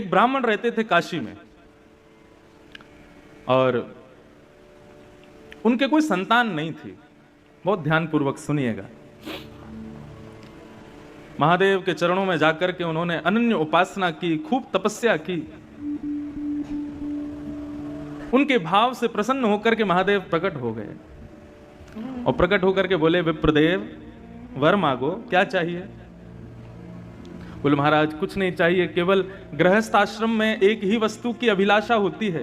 एक ब्राह्मण रहते थे काशी में, और उनके कोई संतान नहीं थी। बहुत ध्यानपूर्वक सुनिएगा। महादेव के चरणों में जाकर के उन्होंने अनन्य उपासना की, खूब तपस्या की। उनके भाव से प्रसन्न होकर के महादेव प्रकट हो गए और प्रकट होकर के बोले, विप्रदेव वर मांगो, क्या चाहिए? बोले, महाराज कुछ नहीं चाहिए, केवल गृहस्थ आश्रम में एक ही वस्तु की अभिलाषा होती है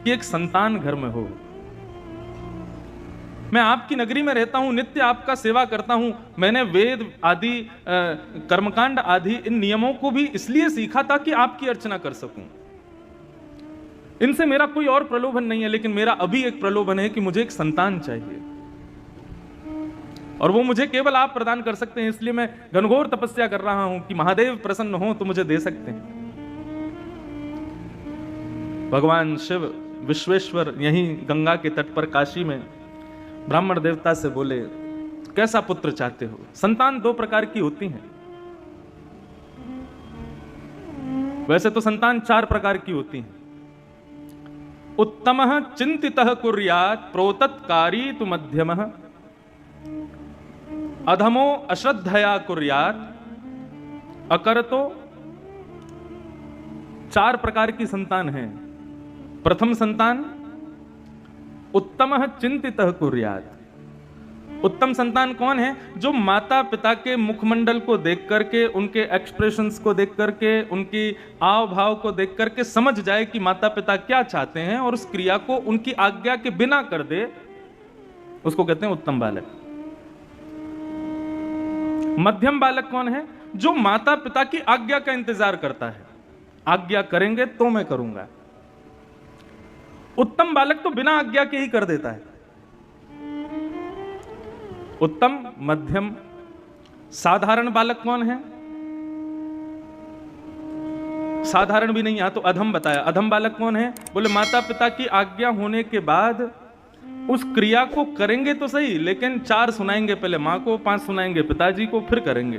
कि एक संतान घर में हो। मैं आपकी नगरी में रहता हूं, नित्य आपका सेवा करता हूं। मैंने वेद आदि कर्मकांड आदि इन नियमों को भी इसलिए सीखा ताकि आपकी अर्चना कर सकूं। इनसे मेरा कोई और प्रलोभन नहीं है, लेकिन मेरा अभी एक प्रलोभन है कि मुझे एक संतान चाहिए, और वो मुझे केवल आप प्रदान कर सकते हैं। इसलिए मैं घनघोर तपस्या कर रहा हूं कि महादेव प्रसन्न हो तो मुझे दे सकते हैं। भगवान शिव विश्वेश्वर यहीं गंगा के तट पर काशी में ब्राह्मण देवता से बोले, कैसा पुत्र चाहते हो? संतान दो प्रकार की होती हैं। वैसे तो संतान चार प्रकार की होती हैं। उत्तमः चिंतितः कुर्यात् प्रोतत्कारी तु मध्यमः, अधमो अश्रद्धया कुर्यात् अकरतो। चार प्रकार की संतान है। प्रथम संतान उत्तमः चिंतितः कुर्यात्। उत्तम संतान कौन है? जो माता पिता के मुखमंडल को देख करके, उनके एक्सप्रेशंस को देख करके, उनकी आव भाव को देख करके समझ जाए कि माता पिता क्या चाहते हैं और उस क्रिया को उनकी आज्ञा के बिना कर दे, उसको कहते हैं उत्तम बालक। मध्यम बालक कौन है? जो माता पिता की आज्ञा का इंतजार करता है, आज्ञा करेंगे तो मैं करूंगा। उत्तम बालक तो बिना आज्ञा के ही कर देता है। उत्तम, मध्यम, साधारण बालक कौन है? साधारण भी नहीं, यहां तो अधम बताया। अधम बालक कौन है? बोले, माता पिता की आज्ञा होने के बाद उस क्रिया को करेंगे तो सही, लेकिन 4 सुनाएंगे, पहले मां को, 5 सुनाएंगे पिताजी को, फिर करेंगे।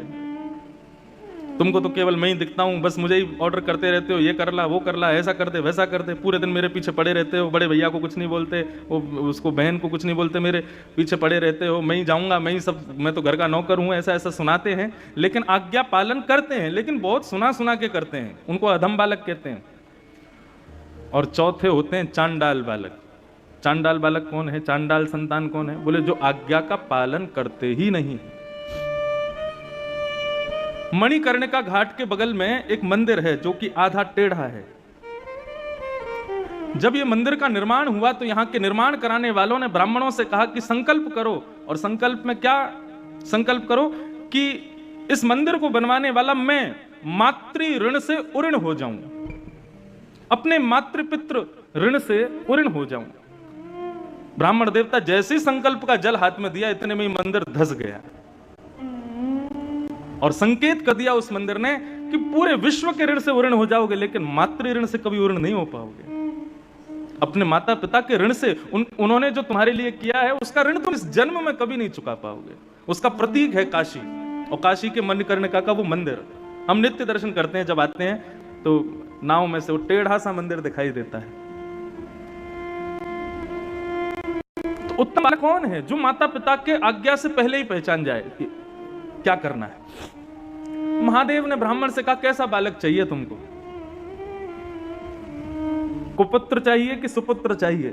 तुमको तो केवल मैं ही दिखता हूं, बस मुझे ही ऑर्डर करते रहते हो, ये कर ला, वो कर ला, ऐसा कर दे, वैसा कर दे, पूरे दिन मेरे पीछे पड़े रहते हो। बड़े भैया को कुछ नहीं बोलते, वो उसको बहन को कुछ नहीं बोलते, मेरे पीछे पड़े रहते हो। मैं ही जाऊंगा, मैं ही सब, मैं तो घर का नौकर हूं, ऐसा ऐसा सुनाते हैं, लेकिन आज्ञा पालन करते हैं, लेकिन बहुत सुना सुना के करते हैं। उनको अधम बालक कहते हैं। और चौथे होते हैं चांडाल बालक। चांडाल बालक कौन है? चांडाल संतान कौन है? बोले, जो आज्ञा का पालन करते ही नहीं। मणिकर्णिका घाट के बगल में एक मंदिर है जो कि आधा टेढ़ा है। जब ये मंदिर का निर्माण हुआ तो यहाँ के निर्माण कराने वालों ने ब्राह्मणों से कहा कि संकल्प करो, और संकल्प में क्या संकल्प करो कि इस मंदिर को बनवाने वाला मैं मातृ ऋण से उऋण हो जाऊं, अपने मातृपितृ ऋण से उऋण हो जाऊं। ब्राह्मण देवता जैसे ही संकल्प का जल हाथ में दिया, इतने में ही मंदिर धस गया, और संकेत कर दिया उस मंदिर ने कि पूरे विश्व के ऋण से उऋण हो जाओगे, लेकिन मातृ ऋण से कभी उऋण नहीं हो पाओगे। अपने माता पिता के ऋण से, उन्होंने जो तुम्हारे लिए किया है उसका ऋण तुम इस जन्म में कभी नहीं चुका पाओगे। उसका प्रतीक है काशी, और काशी के मणिकर्णिका का वो मंदिर हम नित्य दर्शन करते हैं। जब आते हैं तो नाव में से वो टेढ़ा सा मंदिर दिखाई देता है। तो उत्तम बालक कौन है? जो माता पिता के आज्ञा से पहले ही पहचान जाए कि क्या करना है। महादेव ने ब्राह्मण से कहा, कैसा बालक चाहिए तुमको? कुपुत्र चाहिए कि सुपुत्र चाहिए?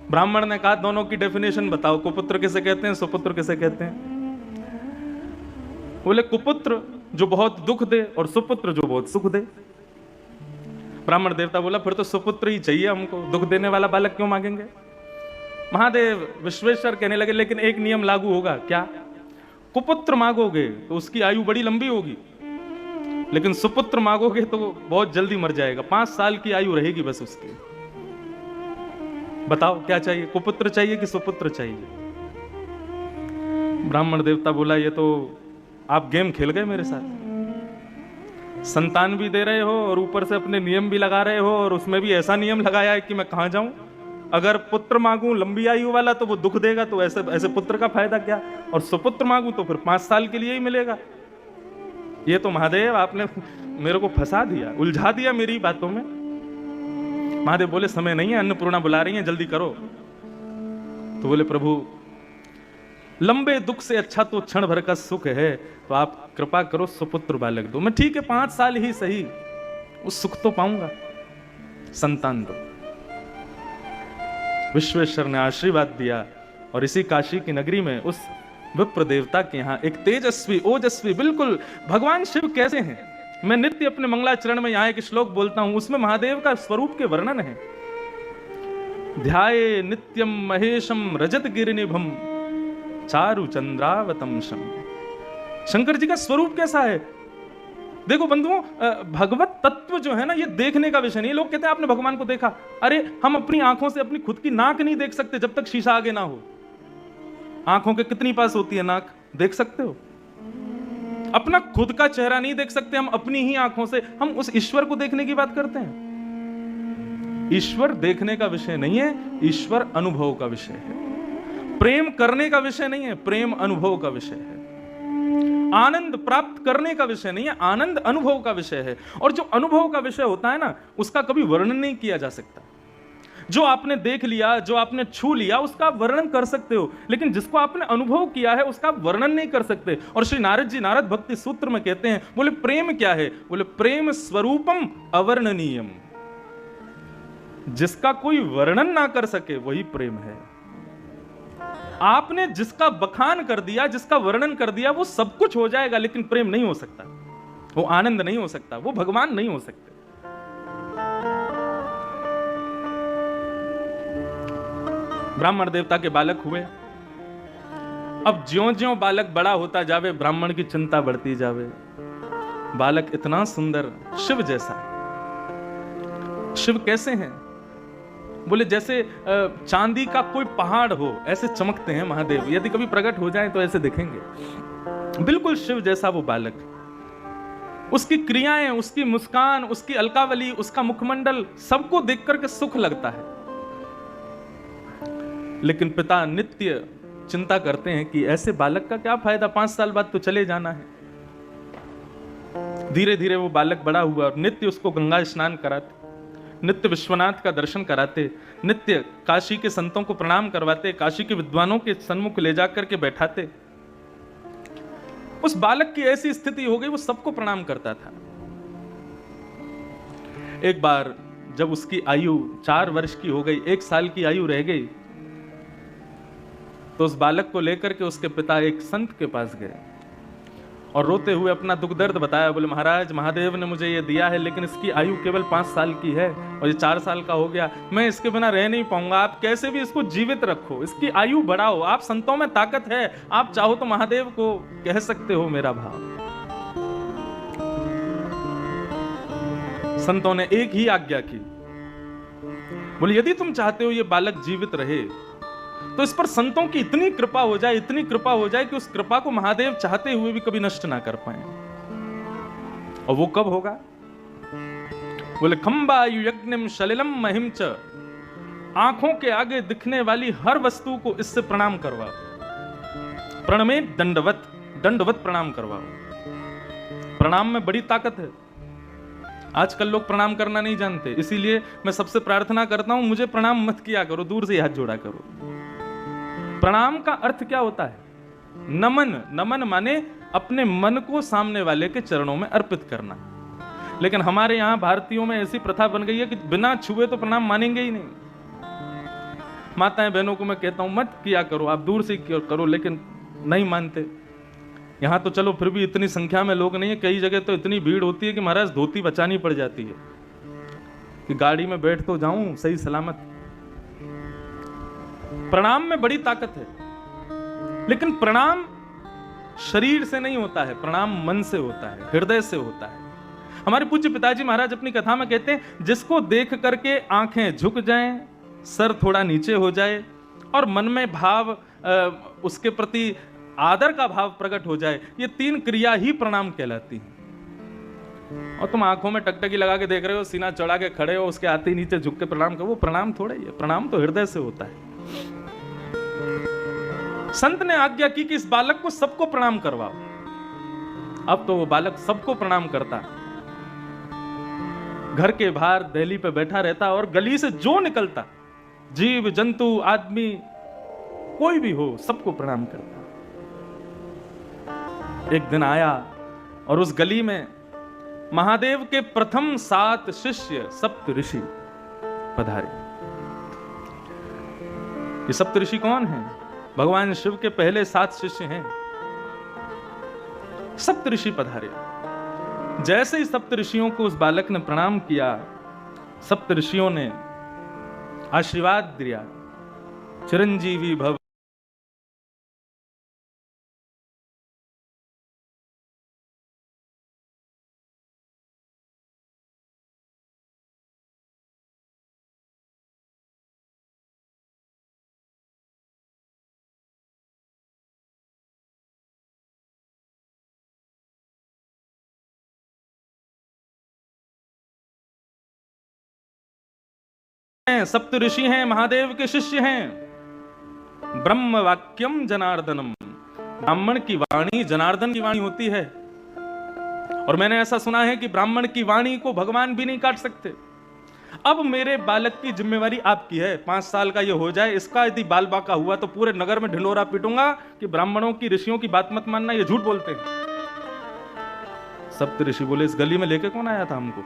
ब्राह्मण ने कहा, दोनों की डेफिनेशन बताओ, कुपुत्र किसे कहते हैं, सुपुत्र किसे कहते हैं? बोले, कुपुत्र जो बहुत दुख दे, और सुपुत्र जो बहुत सुख दे। ब्राह्मण देवता बोला, फिर तो सुपुत्र ही चाहिए हमको, दुख देने वाला बालक क्यों मांगेंगे? महादेव विश्वेश्वर कहने लगे, लेकिन एक नियम लागू होगा। क्या? कुपुत्र मांगोगे तो उसकी आयु बड़ी लंबी होगी, लेकिन सुपुत्र मांगोगे तो बहुत जल्दी मर जाएगा, 5 साल की आयु रहेगी बस उसकी। बताओ क्या चाहिए, कुपुत्र चाहिए कि सुपुत्र चाहिए? ब्राह्मण देवता बोला, ये तो आप गेम खेल गए मेरे साथ। संतान भी दे रहे हो और ऊपर से अपने नियम भी लगा रहे हो, और उसमें भी ऐसा नियम लगाया है कि मैं कहां जाऊं। अगर पुत्र मांगूं लंबी आयु वाला तो वो दुख देगा, तो ऐसे ऐसे पुत्र का फायदा क्या? और सुपुत्र मांगूं तो फिर 5 साल के लिए ही मिलेगा। ये तो महादेव आपने मेरे को फंसा दिया, उलझा दिया मेरी बातों में। महादेव बोले समय नहीं है, अन्नपूर्णा बुला रही है, जल्दी करो। तो बोले प्रभु लंबे दुख से अच्छा तो क्षण भर का सुख है, तो आप कृपा करो सुपुत्र बालक दो। मैं ठीक है 5 साल ही सही, उस सुख तो पाऊंगा, संतान दो। विश्वेश्वर ने आशीर्वाद दिया और इसी काशी की नगरी में उस विप्र देवता के यहाँ एक तेजस्वी ओजस्वी, बिल्कुल भगवान शिव कैसे हैं, मैं नित्य अपने मंगलाचरण में यहाँ एक श्लोक बोलता हूं, उसमें महादेव का स्वरूप के वर्णन है। ध्याये नित्यम महेशम रजत गिरिनिभम चारु चंद्रावतंशम। शंकर जी का स्वरूप कैसा है? देखो बंधुओं, भगवत तत्व जो है ना, ये देखने का विषय नहीं। लोग कहते हैं आपने भगवान को देखा, अरे हम अपनी आंखों से अपनी खुद की नाक नहीं देख सकते जब तक शीशा आगे ना हो। आंखों के कितनी पास होती है नाक, देख सकते हो? अपना खुद का चेहरा नहीं देख सकते हम अपनी ही आंखों से, हम उस ईश्वर को देखने की बात करते हैं। ईश्वर देखने का विषय नहीं है, ईश्वर अनुभव का विषय है। प्रेम करने का विषय नहीं है, प्रेम अनुभव का विषय है। आनंद प्राप्त करने का विषय नहीं है, आनंद अनुभव का विषय है। और जो अनुभव का विषय होता है ना, उसका कभी वर्णन नहीं किया जा सकता। जो आपने देख लिया, जो आपने छू लिया, उसका वर्णन कर सकते हो, लेकिन जिसको आपने अनुभव किया है उसका वर्णन नहीं कर सकते। और श्री नारद जी नारद भक्ति सूत्र में कहते हैं, बोले प्रेम क्या है? बोले प्रेम स्वरूपम अवर्णनीयम। जिसका कोई वर्णन ना कर सके वही प्रेम है। आपने जिसका बखान कर दिया, जिसका वर्णन कर दिया, वो सब कुछ हो जाएगा, लेकिन प्रेम नहीं हो सकता, वो आनंद नहीं हो सकता, वो भगवान नहीं हो सकते। ब्राह्मण देवता के बालक हुए। अब ज्यों-ज्यों बालक बड़ा होता जावे, ब्राह्मण की चिंता बढ़ती जावे। बालक इतना सुंदर, शिव जैसा। शिव कैसे हैं? बोले जैसे चांदी का कोई पहाड़ हो, ऐसे चमकते हैं महादेव। यदि कभी प्रकट हो जाए तो ऐसे दिखेंगे, बिल्कुल शिव जैसा वो बालक। उसकी क्रियाएं, उसकी मुस्कान, उसकी अलकावली, उसका मुखमंडल, सबको देख करके सुख लगता है। लेकिन पिता नित्य चिंता करते हैं कि ऐसे बालक का क्या फायदा, 5 साल बाद तो चले जाना है। धीरे धीरे वो बालक बड़ा हुआ और नित्य उसको गंगा स्नान कराते, नित्य विश्वनाथ का दर्शन कराते, नित्य काशी के संतों को प्रणाम करवाते, काशी के विद्वानों के सन्मुख ले जाकर के बैठाते। उस बालक की ऐसी स्थिति हो गई, वो सबको प्रणाम करता था। एक बार जब उसकी आयु 4 वर्ष की हो गई, 1 साल की आयु रह गई, तो उस बालक को लेकर के उसके पिता एक संत के पास गए और रोते हुए अपना दुख दर्द बताया। बोले महाराज, महादेव ने मुझे ये दिया है, लेकिन इसकी आयु केवल 5 साल की है और ये 4 साल का हो गया, मैं इसके बिना रह नहीं पाऊंगा। आप कैसे भी इसको जीवित रखो, इसकी आयु बढ़ाओ, आप संतों में ताकत है, आप चाहो तो महादेव को कह सकते हो मेरा भाव। संतों ने एक ही आज्ञा की, बोले यदि तुम चाहते हो ये बालक जीवित रहे तो इस पर संतों की इतनी कृपा हो जाए, इतनी कृपा हो जाए कि उस कृपा को महादेव चाहते हुए भी कभी नष्ट ना कर पाए। और वो कब होगा? बोले खंबायु यज्ञम सलिलम महिम च, आंखों के आगे दिखने वाली हर वस्तु को इससे प्रणाम करवाओ। प्रणमे दंडवत, दंडवत प्रणाम करवाओ। प्रणाम में बड़ी ताकत है। आजकल लोग प्रणाम करना नहीं जानते, इसीलिए मैं सबसे प्रार्थना करता हूं, मुझे प्रणाम मत किया करो, दूर से हाथ जोड़ा करो। प्रणाम का अर्थ क्या होता है? नमन। नमन माने अपने मन को सामने वाले के चरणों में अर्पित करना। लेकिन हमारे यहां भारतीयों में ऐसी प्रथा बन गई है कि बिना छुए तो प्रणाम मानेंगे ही नहीं। माताएं बहनों को मैं कहता हूं मत किया करो, आप दूर से करो, लेकिन नहीं मानते। यहां तो चलो फिर भी इतनी संख्या में लोग नहीं है, कई जगह तो इतनी भीड़ होती है कि महाराज धोती बचानी पड़ जाती है कि गाड़ी में बैठ तो जाऊं सही सलामत। प्रणाम में बड़ी ताकत है, लेकिन प्रणाम शरीर से नहीं होता है, प्रणाम मन से होता है, हृदय से होता है। हमारे पूज्य पिताजी महाराज अपनी कथा में कहते हैं, जिसको देख करके आंखें झुक जाएं, सर थोड़ा नीचे हो जाए और मन में भाव, उसके प्रति आदर का भाव प्रकट हो जाए, ये 3 क्रिया ही प्रणाम कहलाती हैं। और तुम आंखों में टकटकी लगा के देख रहे हो, सीना चढ़ा के खड़े हो, उसके आते नीचे झुक के प्रणाम करो, वो प्रणाम थोड़ा ही है। प्रणाम तो हृदय से होता है। संत ने आज्ञा की कि इस बालक को सबको प्रणाम करवाओ। अब तो वो बालक सबको प्रणाम करता, घर के बाहर दहली पे बैठा रहता और गली से जो निकलता, जीव जंतु आदमी कोई भी हो, सबको प्रणाम करता। एक दिन आया और उस गली में महादेव के प्रथम 7 शिष्य सप्त ऋषि पधारे। ये सप्त ऋषि कौन हैं? भगवान शिव के पहले 7 शिष्य हैं। सप्त ऋषि पधारे। जैसे ही सप्त ऋषियों को उस बालक ने प्रणाम किया, सप्त ऋषियों ने आशीर्वाद दिया, चिरंजीवी भव। सप्त ऋषि हैं, महादेव के शिष्य हैं। ब्रह्म वाक्यम जनार्दनम, ब्राह्मण की वाणी जनार्दन की वाणी होती है। और मैंने ऐसा सुना है कि ब्राह्मण की वाणी को भगवान भी नहीं काट सकते। अब मेरे बालक की जिम्मेवारी आपकी है, 5 साल का ये हो जाए, इसका यदि बाल बाका हुआ तो पूरे नगर में ढिंडोरा पीटूंगा कि ब्राह्मणों की ऋषियों की बात मत मानना, ये झूठ बोलते हैं। सप्त ऋषि बोले, इस गली में लेके कौन आया था हमको?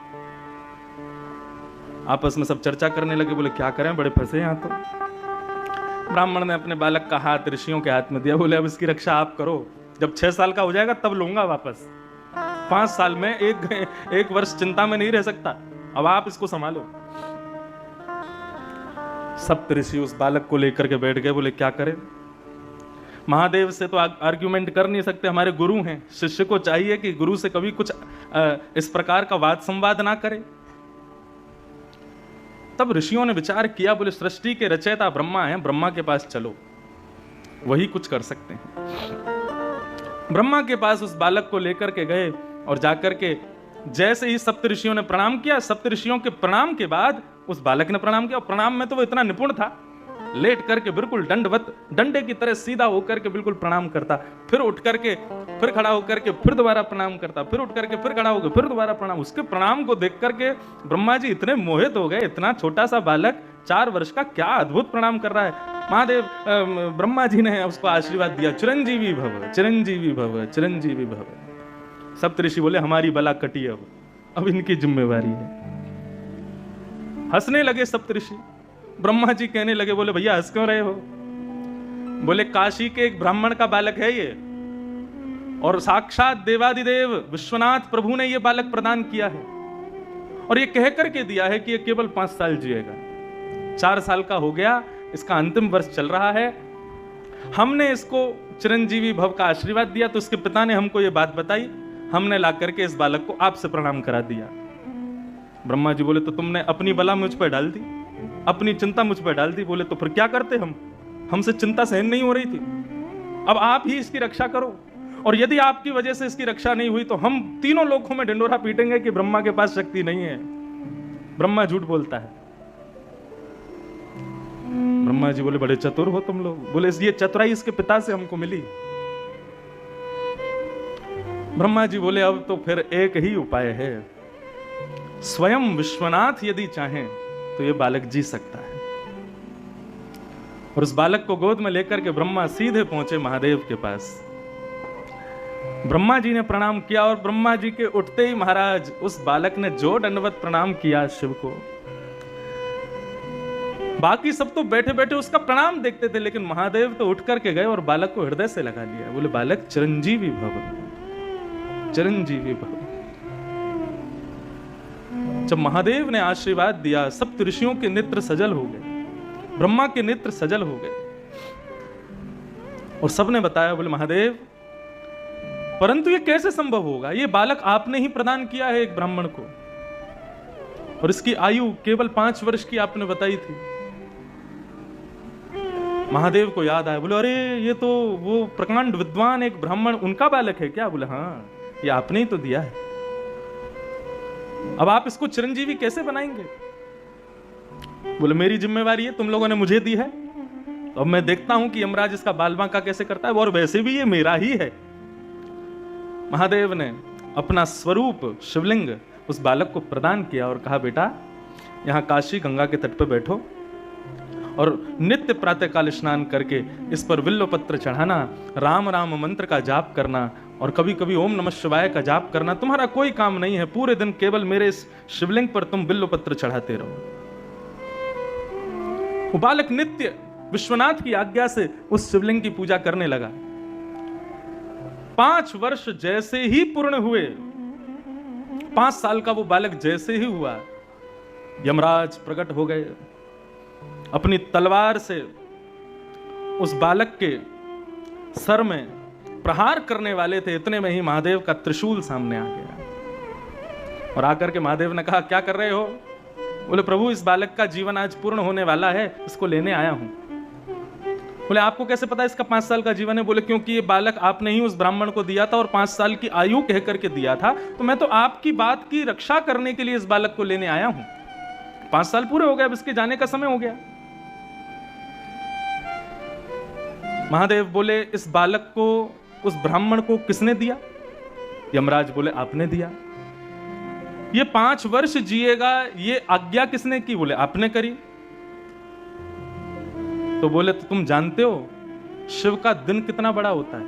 आपस में सब चर्चा करने लगे, बोले क्या करें, बड़े फंसे यहां तो। ब्राह्मण ने अपने बालक का हाथ ऋषियों के हाथ में दिया, बोले अब इसकी रक्षा आप करो, जब 6 साल का हो जाएगा तब लूंगा वापस। 5 साल में एक वर्ष चिंता में नहीं रह सकता, अब आप इसको संभालो। सप्त ऋषि उस बालक को लेकर के बैठ गए, बोले क्या करें। महादेव से तो आर्ग्यूमेंट कर नहीं सकते, हमारे गुरु हैं, शिष्य को चाहिए कि गुरु से कभी कुछ इस प्रकार का वाद संवाद ना करे। तब ऋषियों ने विचार किया, बोले सृष्टि के रचयिता ब्रह्मा हैं, ब्रह्मा के पास चलो, वही कुछ कर सकते हैं। ब्रह्मा के पास उस बालक को लेकर के गए और जाकर के जैसे ही सप्त ऋषियों ने प्रणाम किया, सप्त ऋषियों के प्रणाम के बाद उस बालक ने प्रणाम किया। और प्रणाम में तो वो इतना निपुण था, लेट करके बिल्कुल दंडवत, डंडे की तरह सीधा होकर के बिल्कुल प्रणाम करता, फिर उठ करके फिर खड़ा होकर के फिर दोबारा प्रणाम करता, फिर उठ करके फिर खड़ा होकर फिर दोबारा प्रणाम। उसके प्रणाम को देख करके ब्रह्मा जी इतने मोहित हो गए, इतना छोटा सा बालक 4 वर्ष का क्या अद्भुत प्रणाम कर रहा है। महादेव ब्रह्मा जी ने उसको आशीर्वाद दिया, चिरंजीवी भव, चिरंजीवी भव, चिरंजीवी भव। सप्त ऋषि बोले हमारी बला कटी, अब इनकी जिम्मेवारी है। हंसने लगे सप्त ऋषि। ब्रह्मा जी कहने लगे, बोले भैया हंस क्यों रहे हो? बोले काशी के एक ब्राह्मण का बालक है ये, और साक्षात देवादिदेव विश्वनाथ प्रभु ने ये बालक प्रदान किया है, और ये कह करके दिया है कि ये केवल 5 साल जिएगा। 4 साल का हो गया, इसका अंतिम वर्ष चल रहा है। हमने इसको चिरंजीवी भव का आशीर्वाद दिया, तो उसके पिता ने हमको ये बात बताई, हमने ला करके इस बालक को आपसे प्रणाम करा दिया। ब्रह्मा जी बोले तो तुमने अपनी बला मुझ पर डाल दी, अपनी चिंता मुझ पर डाल दी। बोले तो फिर क्या करते हम, हमसे चिंता सहन नहीं हो रही थी, अब आप ही इसकी रक्षा करो, और यदि आपकी वजह से इसकी रक्षा नहीं हुई तो हम तीनों लोकों में ढिंडोरा पीटेंगे कि ब्रह्मा के पास शक्ति नहीं है, ब्रह्मा झूठ बोलता है। ब्रह्मा जी बोले बड़े चतुर हो तुम लोग। बोले ये चतुराई इसके पिता से हमको मिली। ब्रह्मा जी बोले अब तो फिर एक ही उपाय है, स्वयं विश्वनाथ यदि चाहें तो ये बालक जी सकता है। और उस बालक को गोद में लेकर के ब्रह्मा सीधे पहुंचे महादेव के पास। ब्रह्मा जी ने प्रणाम किया, और ब्रह्मा जी के उठते ही महाराज उस बालक ने जो दंडवत प्रणाम किया शिव को, बाकी सब तो बैठे बैठे उसका प्रणाम देखते थे, लेकिन महादेव तो उठ करके गए और बालक को हृदय से लगा लिया। बोले बालक चिरंजीवी भव, चिरंजीवी भव। जब महादेव ने आशीर्वाद दिया, सप्त ऋषियों के नेत्र सजल हो गए, ब्रह्मा के नेत्र सजल हो गए, और सबने बताया, बोले महादेव परंतु ये कैसे संभव होगा, ये बालक आपने ही प्रदान किया है एक ब्राह्मण को, और इसकी आयु केवल 5 वर्ष की आपने बताई थी। महादेव को याद आया, बोले अरे ये तो वो प्रकांड विद्वान एक ब्राह्मण, उनका बालक है क्या? बोले हाँ, ये आपने ही तो दिया है, अब आप इसको चिरंजीवी कैसे बनाएंगे? बोले मेरी जिम्मेवारी है, तुम लोगों ने मुझे दी है, तो अब मैं देखता हूं कि यमराज इसका बाल बांका कैसे करता है, और वैसे भी ये मेरा ही है। महादेव ने अपना स्वरूप शिवलिंग उस बालक को प्रदान किया और कहा, बेटा यहाँ काशी गंगा के तट पर बैठो और नित्य प्रातःकाल स्नान करके इस पर बिल्व पत्र चढ़ाना, राम राम मंत्र का जाप करना और कभी कभी ओम नमः शिवाय का जाप करना। तुम्हारा कोई काम नहीं है, पूरे दिन केवल मेरे इस शिवलिंग पर तुम बिल्व पत्र चढ़ाते रहो। वो बालक नित्य विश्वनाथ की आज्ञा से उस शिवलिंग की पूजा करने लगा। 5 वर्ष जैसे ही पूर्ण हुए, 5 साल का वो बालक जैसे ही हुआ, यमराज प्रकट हो गए। अपनी तलवार से उस बालक के सर में प्रहार करने वाले थे, इतने में ही महादेव का त्रिशूल सामने आ गया और आकर के महादेव ने कहा, क्या कर रहे हो? बोले, प्रभु इस बालक का जीवन आज पूर्ण होने वाला है, इसको लेने आया हूं। बोले, आपको कैसे पता इसका 5 साल का जीवन है? बोले, क्योंकि ये बालक आपने ही उस ब्राह्मण को दिया था और 5 साल की आयु कह करके दिया था, तो मैं तो आपकी बात की रक्षा करने के लिए इस बालक को लेने आया हूं। 5 साल पूरे हो गए, अब इसके जाने का समय हो गया। महादेव बोले, इस बालक को उस ब्राह्मण को किसने दिया? यमराज बोले, आपने दिया। ये 5 वर्ष जिएगा, ये आज्ञा किसने की? बोले, आपने करी। तो बोले, तो तुम जानते हो शिव का दिन कितना बड़ा होता है?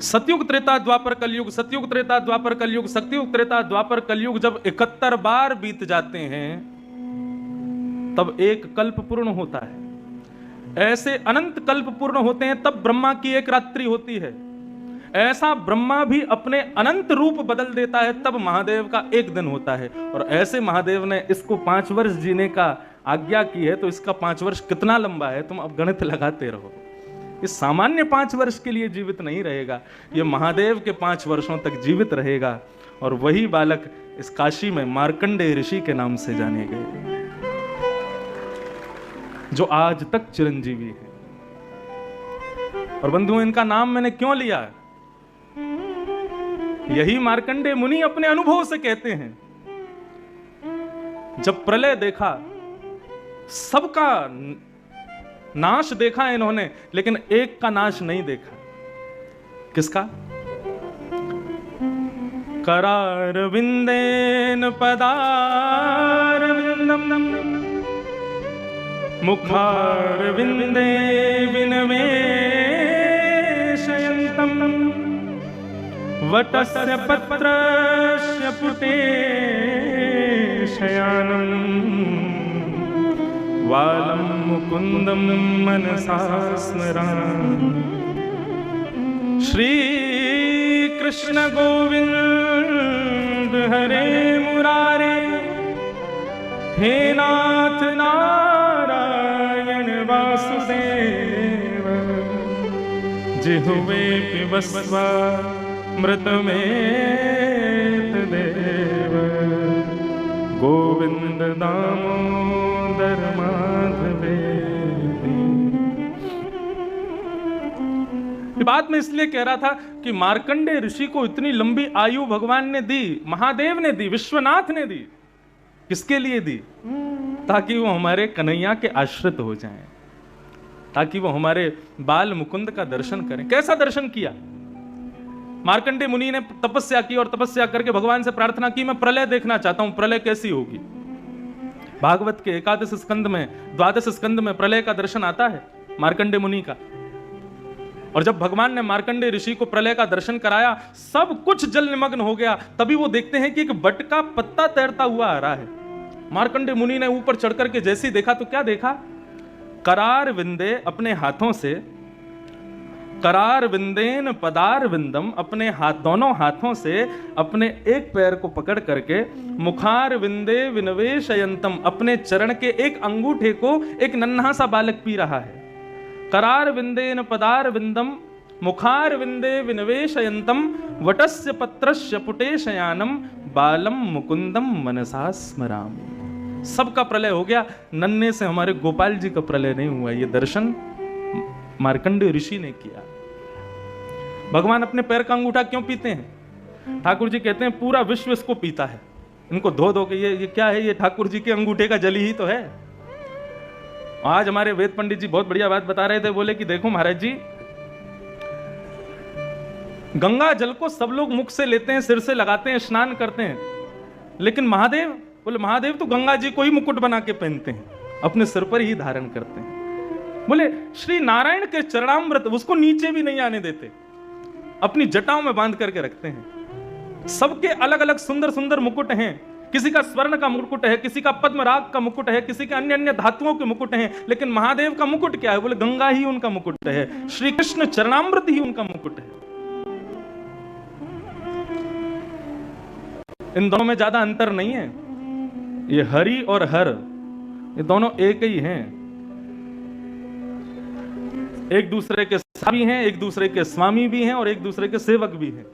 सतयुग त्रेता द्वापर कलयुग, सतयुग त्रेता द्वापर कलयुग, सतयुग त्रेता द्वापर कलयुग जब 71 बार बीत जाते हैं तब एक कल्प पूर्ण होता है। ऐसे अनंत कल्प पूर्ण होते हैं तब ब्रह्मा की एक रात्रि होती है। ऐसा ब्रह्मा भी अपने अनंत रूप बदल देता है तब महादेव का एक दिन होता है। और ऐसे महादेव ने इसको 5 वर्ष जीने का आज्ञा की है, तो इसका 5 वर्ष कितना लंबा है तुम अब गणित लगाते रहो। इस सामान्य 5 वर्ष के लिए जीवित नहीं रहेगा, ये महादेव के 5 वर्षों तक जीवित रहेगा। और वही बालक इस काशी में मार्कंडेय ऋषि के नाम से जाने गए, जो आज तक चिरंजीवी है। और बंधुओं, इनका नाम मैंने क्यों लिया? यही मार्कंडेय मुनि अपने अनुभव से कहते हैं। जब प्रलय देखा, सबका नाश देखा इन्होंने, लेकिन एक का नाश नहीं देखा। किसका? करार विंदेन पदार विंदम मुखार विंदे विनवेशयन्तम वटस्य पत्रस्य पुटे शयानम वालम मुकुंदम मनसा स्मरामि। श्री कृष्ण गोविंद हरे मुरारे, हे नाथ नारायण वासुदेव, जिह्वे पिबस्वा मृतमेत देव, गोविंद दामोदर माधवेति। ये बात मैं इसलिए कह रहा था कि मार्कंडेय ऋषि को इतनी लंबी आयु भगवान ने दी, महादेव ने दी, विश्वनाथ ने दी। किसके लिए दी? ताकि वो हमारे कन्हैया के आश्रित हो जाएं, ताकि वो हमारे बाल मुकुंद का दर्शन करें। कैसा दर्शन किया? मार्कंडेय मुनि ने तपस्या की और तपस्या करके भगवान से प्रार्थना की, मैं प्रलय देखना चाहता हूं, प्रलय कैसी होगी। भागवत के 11 स्कंद में, 12 स्कंद में प्रलय का दर्शन आता है मार्कंडेय मुनि का। और जब भगवान ने मार्कंडेय ऋषि को प्रलय का दर्शन कराया, सब कुछ जल निमग्न हो गया। तभी वो देखते हैं कि एक बट का पत्ता तैरता हुआ आ रहा है। मार्कंडेय मुनि ने ऊपर चढ़कर के जैसे ही देखा तो क्या देखा? करार विंदे, अपने हाथों से, करार विंदेन पदार विंदम, अपने हाथ, दोनों हाथों से अपने एक पैर को पकड़ करके, मुखार विंदे विनवेशयंतम, अपने चरण के एक अंगूठे को एक नन्हा सा बालक पी रहा है। करार विंदेन पदार विंदम मुखार विंदे विनवेशयंतम वटस्य पत्रस्य पुटे शयानम बालम मुकुंदम मनसा स्मरामि। सबका प्रलय हो गया, नन्हे से हमारे गोपाल जी का प्रलय नहीं हुआ। ये दर्शन मार्कंडेय ऋषि ने किया। भगवान अपने पैर का अंगूठा क्यों पीते हैं? ठाकुर जी कहते हैं पूरा विश्व इसको पीता है, इनको धो धो के। ये क्या है? ये ठाकुर जी के अंगूठे का जल ही तो है। आज हमारे वेद पंडित जी बहुत बढ़िया बात बता रहे थे। बोले कि देखो महाराज जी, गंगा जल को सब लोग मुख से लेते हैं, सिर से लगाते हैं, स्नान करते हैं, लेकिन महादेव, बोले महादेव तो गंगा जी को ही मुकुट बना के पहनते हैं, अपने सिर पर ही धारण करते हैं। बोले श्री नारायण के चरणामृत उसको नीचे भी नहीं आने देते, अपनी जटाओं में बांध करके रखते हैं। सबके अलग अलग सुंदर सुंदर मुकुट हैं, किसी का स्वर्ण का मुकुट है, किसी का पद्मराग का मुकुट है, किसी के अन्य अन्य धातुओं के मुकुट हैं, लेकिन महादेव का मुकुट क्या है? बोले गंगा ही उनका मुकुट है, श्री कृष्ण चरणामृत ही उनका मुकुट है। इन दोनों में ज्यादा अंतर नहीं है, ये हरि और हर, ये दोनों एक ही हैं, एक दूसरे के साथी हैं, एक दूसरे के स्वामी भी हैं और एक दूसरे के सेवक भी हैं।